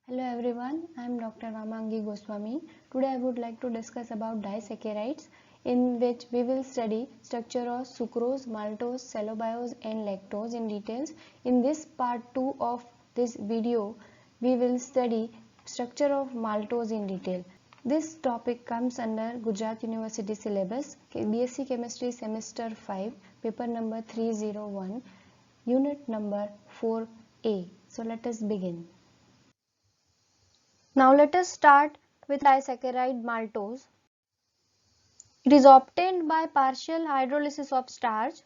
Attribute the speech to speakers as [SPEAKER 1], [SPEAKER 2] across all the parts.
[SPEAKER 1] Hello everyone, I am Dr. Ramangi Goswami. Today I would like to discuss about disaccharides, in which we will study structure of sucrose, maltose, cellobiose and lactose in details. In this part 2 of this video, we will study structure of maltose in detail. This topic comes under Gujarat University syllabus, BSc Chemistry semester 5, paper number 301, unit number 4A. So let us begin. Now let us start with disaccharide maltose. It is obtained by partial hydrolysis of starch.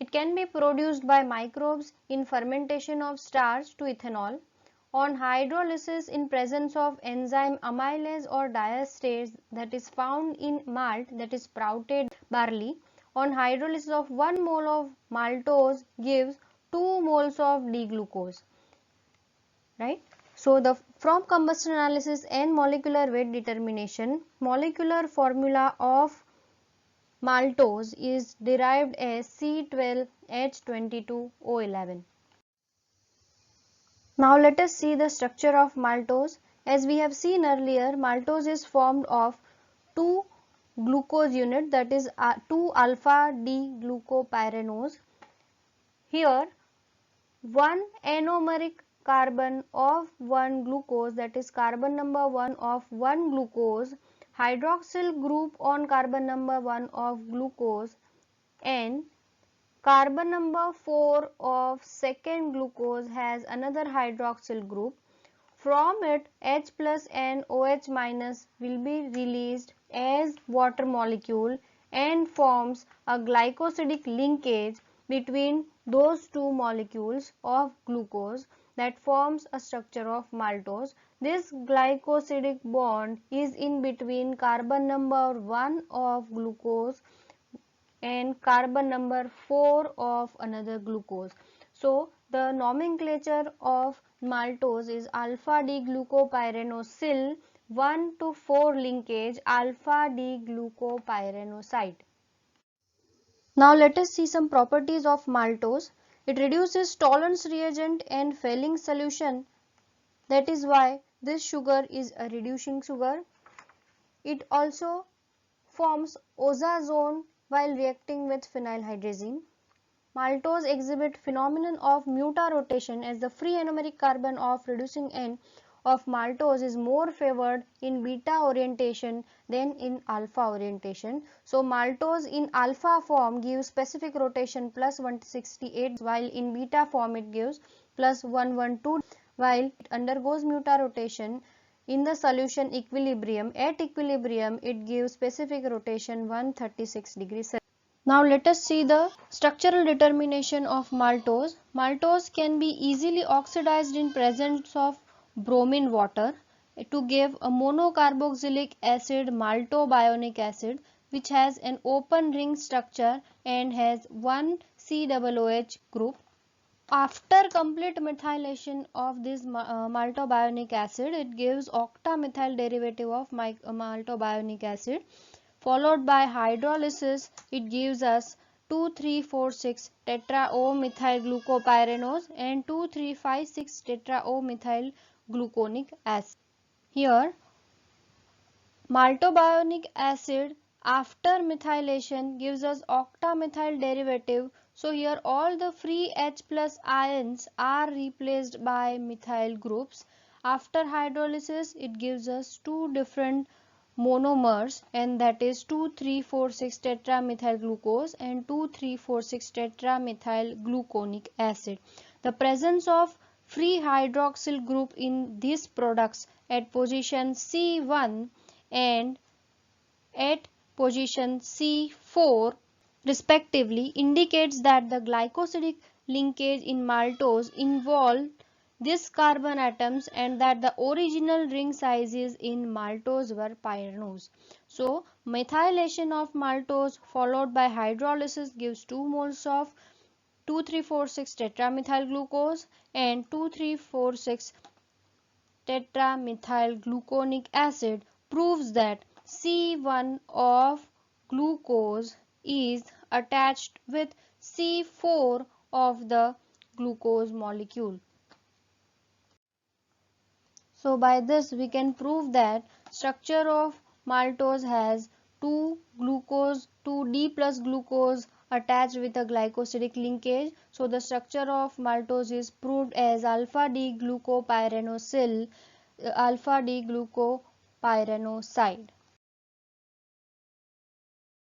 [SPEAKER 1] It can be produced by microbes in fermentation of starch to ethanol. On hydrolysis in presence of enzyme amylase or diastase that is found in malt, that is sprouted barley, on hydrolysis of 1 mole of maltose gives 2 moles of D-glucose. Right? So from combustion analysis and molecular weight determination, molecular formula of maltose is derived as C12H22O11. Now let us see the structure of maltose. As we have seen earlier, maltose is formed of two glucose unit, that is 2 alpha D glucopyranose. Here one anomeric carbon of 1 glucose, that is carbon number 1 of 1 glucose, hydroxyl group on carbon number 1 of glucose, and carbon number 4 of second glucose has another hydroxyl group. From it H plus and OH minus will be released as water molecule and forms a glycosidic linkage between those two molecules of glucose that forms a structure of maltose. This glycosidic bond is in between carbon number 1 of glucose and carbon number 4 of another glucose. So the nomenclature of maltose is alpha D glucopyranosyl 1 to 4 linkage alpha D glucopyranoside. Now let us see some properties of maltose. It reduces Tollens reagent and Fehling solution. That is why this sugar is a reducing sugar. It also forms ozazone while reacting with phenylhydrazine. Maltose exhibit phenomenon of mutarotation as the free anomeric carbon of reducing end of maltose is more favored in beta orientation than in alpha orientation. So maltose in alpha form gives specific rotation plus 168, while in beta form it gives plus 112. While it undergoes mutarotation in the solution equilibrium, at equilibrium it gives specific rotation 136 degrees Celsius. Now let us see the structural determination of maltose. Maltose can be easily oxidized in presence of bromine water to give a monocarboxylic acid, maltobionic acid, which has an open ring structure and has one COOH group. After complete methylation of this maltobionic acid, it gives octamethyl derivative of maltobionic acid. Followed by hydrolysis, it gives us 2,3,4,6 tetra-O-methyl glucopyranose and 2,3,5,6 tetra-O-methyl gluconic acid. Here maltobionic acid after methylation gives us octamethyl derivative. So here all the free H plus ions are replaced by methyl groups. After hydrolysis it gives us two different monomers, and that is 2,3,4,6 tetramethyl glucose and 2,3,4,6 tetramethyl gluconic acid. The presence of free hydroxyl group in these products at position C1 and at position C4 respectively indicates that the glycosidic linkage in maltose involved these carbon atoms and that the original ring sizes in maltose were pyranose. So methylation of maltose followed by hydrolysis gives 2 moles of 2,3,4,6 tetramethyl glucose and 2,3,4,6 tetramethyl gluconic acid, proves that C1 of glucose is attached with C4 of the glucose molecule. So by this we can prove that structure of maltose has 2D plus glucose attached with a glycosidic linkage. So the structure of maltose is proved as alpha D glucopyranosyl, alpha D glucopyranoside.